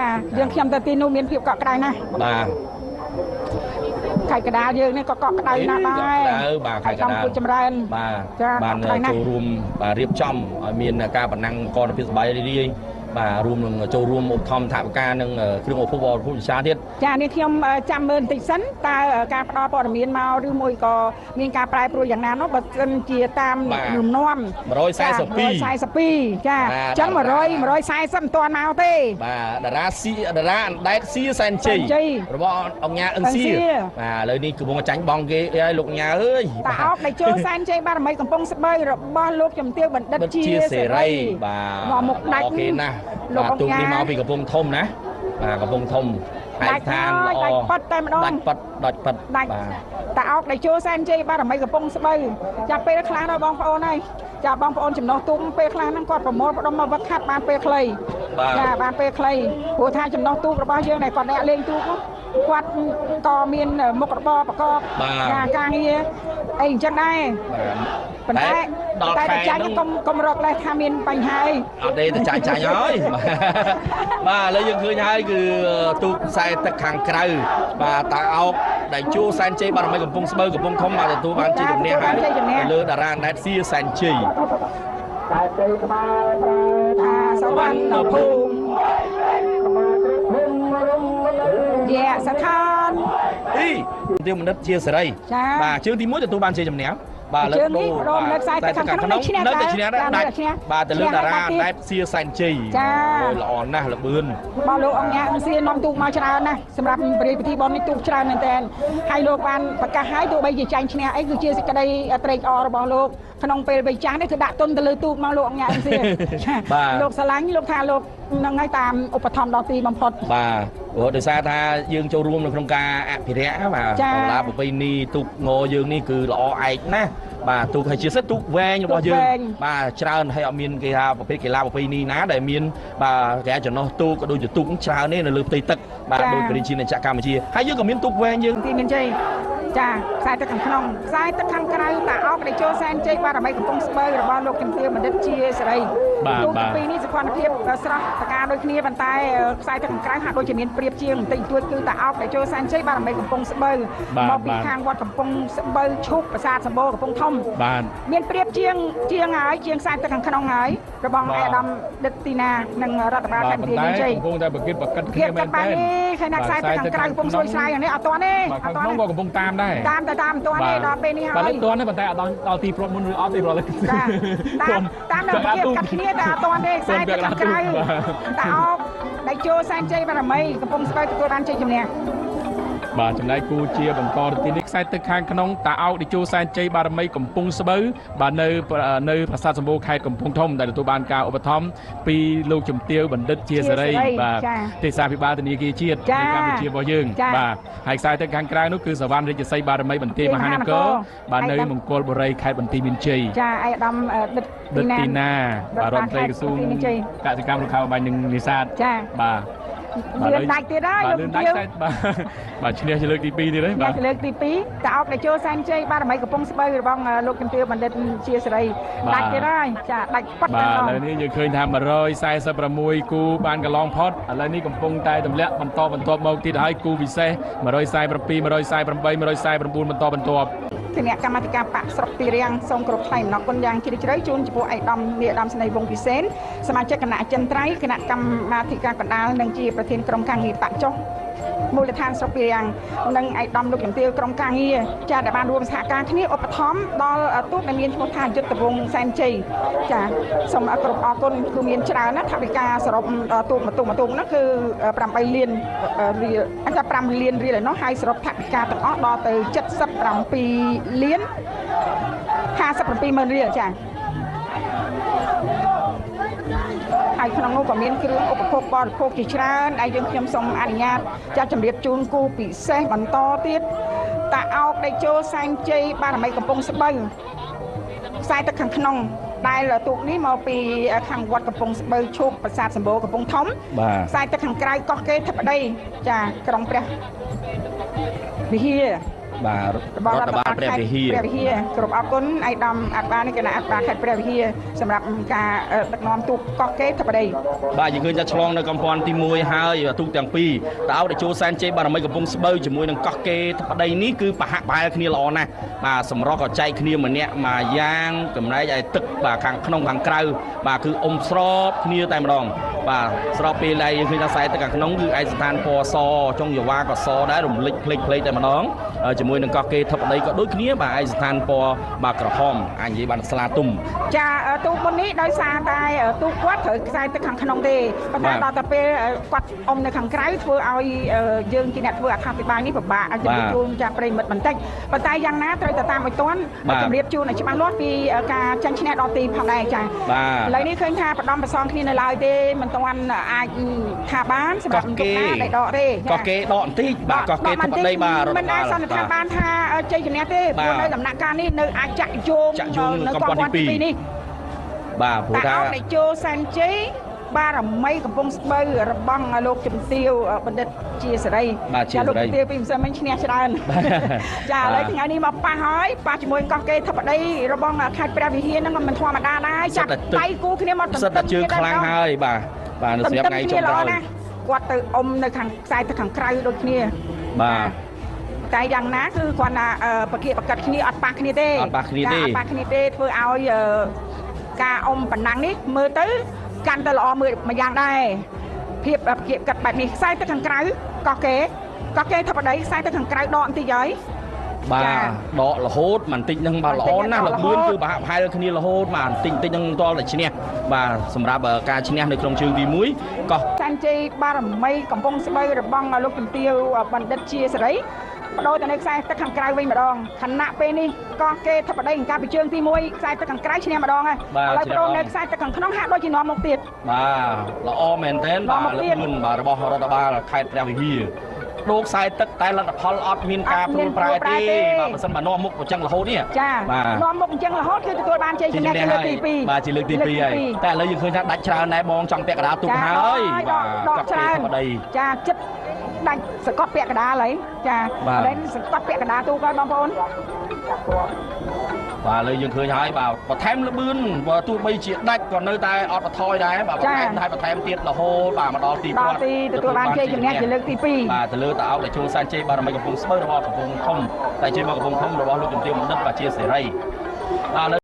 ចាយើងខ្ញុំទៅទីនោះមានភាពកក់ក្ដៅណាស់បាទខេត្តកណ្ដាលយើងនេះក៏កក់ក្ដៅណាស់ដែរបាទខេត្តកណ្ដាលចម្រើនបាទបានចូលរួមបាទរៀបចំឲ្យមានការបណ្ណាំងកនភាពសบายរីរាយបាទរួមនឹងចូលរួមឧបត្ថម្ភថវិកានិងគ្រឿងឧបភោគបរិភោគជាច្រើនទៀតចានេះខ្ញុំចាំមើលបន្តិចសិនតើការផ្ដល់ព័ត៌មានមកឬមួយក៏មានការប្រែប្រួលយ៉ាងណានោះបើសិនជាតាមលំនាំ142ចាអញ្ចឹង140មិនទាន់មកទេបាទតារាអណ្ដែតសៀសែនជ័យរបស់អង្គញាអឹងសៀបាទឥឡូវនេះកំពុងចាញ់បងគេហើយលោកញ៉ាអើយតាអោកដែលចូលសែនជ័យបារមីកំពុងស្បូវរបស់លោកជំទាវបណ្ឌិតជាសេរីបាទមកមុខដាច់គេណាបាទទូកនេះមកពីកំពង់ធំណាបាទកំពង់ធំហេតុឋានល្អដាច់ប៉ិតតែម្ដងដាច់ប៉ិតបាទតាអោកដែលចូលសែនជ័យបារមីកំពុងស្បូវចាប់ពេលខ្លះដល់បងប្អូនហើយចាបងប្អូនចំណោះទូកពេលខ្លះហ្នឹងគាត់ប្រមូលផ្ដុំមកវឹកខាត់បានពេលខ្លីចាបានពេលខ្លីព្រោះថាចំណោះទូករបស់យើងដែលគាត់អ្នកលេងទូកគាត់ក៏មានមុខរបរប្រកបការងារអីអញ្ចឹងដែរប៉ុន្តែតែចាញ់កុំរកលេសថាមានបញ្ហាអត់ទេតែចាញ់ហើយបាទឥឡូវយើងឃើញហើយគឺទូកខ្សែទឹកខាងក្រៅបាទតាអោកដែលជួសែនជ័យបារមីកំពុងស្បូវកំពុងធំបានទទួលបានជ័យជំនះហើយលើតារាអណ្ដែតសៀសែនជ័យតែជ័យខ្មែរថាសវណ្ណភូមិយៈស្ថានទីមនិតជាសេរីបាទជើងទី1ទទួលបានជ័យជំនះបាទលើកដូរលើកខ្សែទឹកខាងក្នុងនៅតែឈ្នះដែរបាទទៅលើតារាអណ្ដែតសៀសែនជ័យល្អណាស់ល្បឿនបាទលោកអង្គញាអង្សៀនាំទូកមកច្រើនណាស់សម្រាប់ព្រះរាជពិធីបុណ្យនេះទូកច្រើនមែនទែនហើយលោកបានប្រកាសឲ្យទោះបីជាចាញ់ឈ្នះអីគឺជាសេចក្តីត្រេកអររបស់លោកក្នុងពេលវ័យចាស់នេះគឺដាក់ទុនទៅលើទូកមកលោកអង្គញាអង្សៀលោកស្រឡាញ់លោកថាលោកនឹងឲ្យតាមឧបត្ថម្ភដល់ទីបំផុតបាទព្រោះដោយសារថាយើងចូលរួមនៅក្នុងការអភិរក្សបាទកលាប្រពៃណីទូកងយើងនេះគឺល្អឯកណាស់បាទទូកហើយជាសិទ្ធទូកវែងរបស់យើងបាទច្រើនហើយអត់មានគេថាប្រភេទកីឡាប្រពៃណីណាដែលមានបាទគេចំណោះទូកក៏ដូចជាទូកច្រើនទេនៅលើផ្ទៃទឹកបាទដូចបរិជានៃចក្រកម្ពុជាហើយយើងក៏មានទូកវែងយើងទីមានជ័យចាខ្សែទឹកខាងក្នុងខ្សែទឹកខាងក្រៅតាអោកដែលចូលសែនជ័យបារមីកំពុងស្បូវរបស់លោកជំទាវបណ្ឌិតជាសេរីទូកពីរនេះសកម្មភាពស្រស់តកាដូចគ្នាប៉ុន្តែខ្សែទឹកខាងក្រៅហាក់ដូចជាមានប្រៀបជាងបន្តិចតួចគឺតាអោកដែលចូលសែនជ័យបារមីកំពុងស្បូវមកពីខាងវត្តកំពុងស្បូវឈប់ប្រាសាទសម្បូរកំពុងធំមានប្រៀបជាងហើយជាងខ្សែទឹកខាងក្នុងហើយរបស់អាដាមដិតទីណានិងរដ្ឋបាលខេត្តបន្ទាយមានជ័យកំពុងតែប្រកៀតប្រកិតគ្នាមែនទេឃើញណាខ្សែទឹកខាងក្រៅកំពុងស្រួយស្រាយយ៉ាងនេះអត់ទាន់ទេខាងក្នុងក៏កំពុងតាមដែរតាមទាន់ទេដល់ពេលនេះហើយបាទទាន់ទេប៉ុន្តែអត់ដល់ទីព្រត់មុនឬអត់ទេព្រោះតាមនៅប្រកៀតកាត់គ្នាតែអត់ទាន់ទេខ្សែទឹកខាងក្រៅតាអោកដែលចូលសែនជ័យបារមីកំពុងស្បូវទទួលបានជ័យជំនះបាទចំណែកគូជាបន្តទៅទីនេះខ្សែទឹកខាងក្នុងតាអោកដែលចូលសែនជ័យបារមីកំពុងស្បូវបាទនៅប្រាសាទសម្បូរខេត្តកំពង់ធំដែលទទួលបានការឧបត្ថម្ភពីលោកជំទាវបណ្ឌិតជាសេរីបាទទេសាភិបាលធនាគារជាតិនៃកម្ពុជារបស់យើងបាទហើយខ្សែទឹកខាងក្រៅនោះគឺសវណ្ណរាជសីបារមីបន្ទាយមហានគរបាទនៅមង្គលបុរីខេត្តបន្ទាយមានជ័យចាអាយដាមដិតទីណាបាទរដ្ឋមន្ត្រីក្រសួងកសិកម្មរុក្ខាប្រមាញ់និងនេសាទបាទលឿនដាច់ទៀតហើយលោកទាវបាទឈ្នះជាលើកទី2ទៀតហើយបាទលើកទី2តាអោកដែលចូលសែនជ័យបារមីកំពុងស្បូវរបស់លោកជំទាវបណ្ឌិតជាសេរីដាច់ទៀតហើយចាដាច់ប៉ាត់បាទឥឡូវនេះយើងឃើញថា146គូបានកន្លងផុតឥឡូវនេះកំពុងតែទម្លាក់បន្តមកទៀតហើយគូពិសេស147 148 149បន្តគណៈកម្មាធិការបកស្រុកទីរៀងសូមគោរពថ្លែងអំណរគុណយ៉ាងជ្រាលជ្រៅជូនចំពោះឯកឧត្តមនាយឧត្តមស្នេហ៍វង្សពិសេសសមាជិកគណៈអចិន្ត្រៃយ៍គណៈកម្មាធិការកណ្ដាលនិងជាប្រធានក្រុមការងារបកចុះមូលដ្ឋានស្រុកពីរាំងនិងឯកឧត្តមលោកជំទាវក្រុមការងារចាដែលបានរួមសហការគ្នាឧបត្ថម្ភដល់ទូកដែលមានឈ្មោះថាយុទ្ធវង្សសែនជ័យចាសូមគោរពអរគុណគឺមានច្រើនណាស់ថវិកាសរុបទូកមួយទូកហ្នឹងគឺ8លានរៀលអាចថា5លានរៀលឯណោះហើយសរុបថវិកាទាំងអស់ដល់ទៅ77លាន57ម៉ឺនរៀលចាហើយក្នុងនោះក៏មានគ្រឿងឧបភោគបរិភោគជាច្រើនដែលយើងខ្ញុំសូមអនុញ្ញាតចាស់ជម្រាបជូនគូពិសេសបន្តទៀតតាអោកដែលចូលសែនជ័យបារមីកំពុងស្បូវខ្សែទឹកខាងក្នុងដែលទូកនេះមកពីខាងវត្តកំពង់ស្បូវឈប់ប្រាសាទសម្បូរកំពង់ធំខ្សែទឹកខាងក្រៅកោះកេរធិបតីចាក្រុងព្រះវិហារ បាទរដ្ឋបាលព្រះវិហារគ្រប់អរគុណឯកឧត្តមអត្បានេះគណៈអត្បាខេត្តព្រះវិហារសម្រាប់ការដឹកនាំទូកកោះកេរធិបតីបាទយើងឃើញថាឆ្លងនៅកំពន់ទី1ហើយទូកទាំងពីរតើឲ្យចូលសែនជ័យបារមីកំពង់ស្បូវជាមួយនឹងកោះកេរធិបតីនេះគឺប្រហាក់ប្រហែលគ្នាល្អណាស់បាទសម្រស់ក៏ចែកគ្នាម្នាក់មួយយ៉ាងចំណែកឯទឹកបាទខាងក្នុងខាងក្រៅបាទគឺស្របគ្នាតែម្ដងបាទស្របពេលដែលយើងឃើញថាខ្សែទឹកខាងក្នុងគឺឯកស្ថានពណ៌សចុងយ៉ាវ៉ាក៏សដែររំលេចភ្លេចតែម្ដងជាមួយនឹងកោះកេរធិបតីក៏ដូចគ្នាបាទឯកស្ថានពណ៌បាទក្រហមអាចនិយាយបានស្លាទុំចាទូកមុននេះដោយសារតែទូកគាត់ត្រូវខ្សែទឹកខាងក្នុងទេប៉ុន្តែដល់ទៅពេលគាត់នៅខាងក្រៅធ្វើឲ្យយើងជាអ្នកធ្វើអត្ថាធិប្បាយនេះពិបាកអាចជំរុញចាស់ប្រិមិត្តបន្តិចប៉ុន្តែយ៉ាងណាត្រូវតែតាមឲ្យទាន់ជម្រាបជូនឲ្យច្បាស់លាស់ពីការចាញ់ឈ្នះដល់ទីផងដែរចាឥឡូវនេះឃើញថាបដំប្រសងគ្នានៅឡើយទេមិនទាន់អាចថាបានសម្រាប់ទូកណាដែលដកទេកោះកេរដកបន្តិចបាទកោះកេរធិបតីបាទមិនអាចសន្និដ្ឋានបានថាជ័យជំនះទេព្រោះនៅដំណាក់កាលនេះនៅអាចចាក់យោងនៅកំពន់ទី2នេះបាទព្រោះថាអោតចូលសែនជ័យបារមីកំពង់ស្បូវរបស់លោកជំទាវបណ្ឌិតជាសេរីលោកជំទាវពីម្សិលមិញឈ្នះច្រើនចាឥឡូវថ្ងៃនេះមកប៉ះហើយប៉ះជាមួយកោះកេរធិបតីរបស់ខេត្តព្រះវិហារហ្នឹងមិនធម្មតាដែរចាក់ដៃគូគ្នាមកសិតតែជើងខ្លាំងហើយបាទនៅស្រាប់ថ្ងៃចុងក្រោយគាត់ទៅនៅខាងខ្សែទឹកខាងក្រៅដូចគ្នាបាទតែយ៉ាងណាគឺគាត់ថាបកាបកិតគ្នាអត់ប៉ះគ្នាទេអត់ប៉ះគ្នាទេធ្វើឲ្យការប៉ុណ្ណឹងនេះមើលទៅកាន់តែល្អមើលមួយយ៉ាងដែរភាពបកាបកិតបែបនេះខ្សែទឹកខាងក្រៅកោះកេរធិបតីខ្សែទឹកខាងក្រៅដកបន្តិចហើយបាទដករហូតបន្តិចហ្នឹងបាទល្អណាស់ល្បឿនគឺប្រហាក់ប្រហែលគ្នារហូតបាទបន្តិចហ្នឹងតលតែឈ្នះបាទសម្រាប់ការឈ្នះនៅក្នុងជើងទី1កោះសែនជ័យបារមីកំពង់ស្បូវរបស់លោកជំទាវបណ្ឌិតជាសេរីបដូរទៅនៅខ្សែទឹកខាងក្រៅវិញម្ដងខណៈពេលនេះកោះកេរធិបតីកាលពីជើងទី1ខ្សែទឹកខាងក្រៅឈ្នះម្ដងហើយឥឡូវបដូរនៅខ្សែទឹកខាងក្នុងហាក់ដូចជានាំមកទៀតបាទល្អមែនទែនបាទលឿនបាទរបស់រដ្ឋបាលខេត្តព្រះវិហារដូរខ្សែទឹកតែលទ្ធផលអត់មានការព្រួលប្រែទេបាទបើសិនបើនាំមុខអញ្ចឹងរហូតនេះចានាំមុខអញ្ចឹងរហូតគឺទទួលបានជ័យជំនះលើកទី2បាទជាលើកទី2ហើយតែឥឡូវយើងឃើញថាដាច់ច្រើនដែរបងចង់ពាក់កណ្ដាលទូកហើយបាទដកច្រើនចាចិត្តដាច់សកត់ពាក់កណ្ដាលហើយចាឥឡូវសកត់ពាក់កណ្ដាលទូកហើយបងប្អូនបាទឥឡូវយើងឃើញហើយបាទបន្ថែមលបឿនបើទោះបីជាដាច់ក៏នៅតែអត់បន្ថយដែរបាទបន្ថែមទៀតរហូតបាទមកដល់ទីគាត់ទទួលបានជ័យជំនះជាលើកទី2បាទទៅលើតអោកដែលចូលសែនជ័យបារមីកំពង់ស្បូវរបស់កំពង់ធំតែជ័យមកកំពង់ធំរបស់លោកជំទាវបណ្ឌិតបាទជាសេរី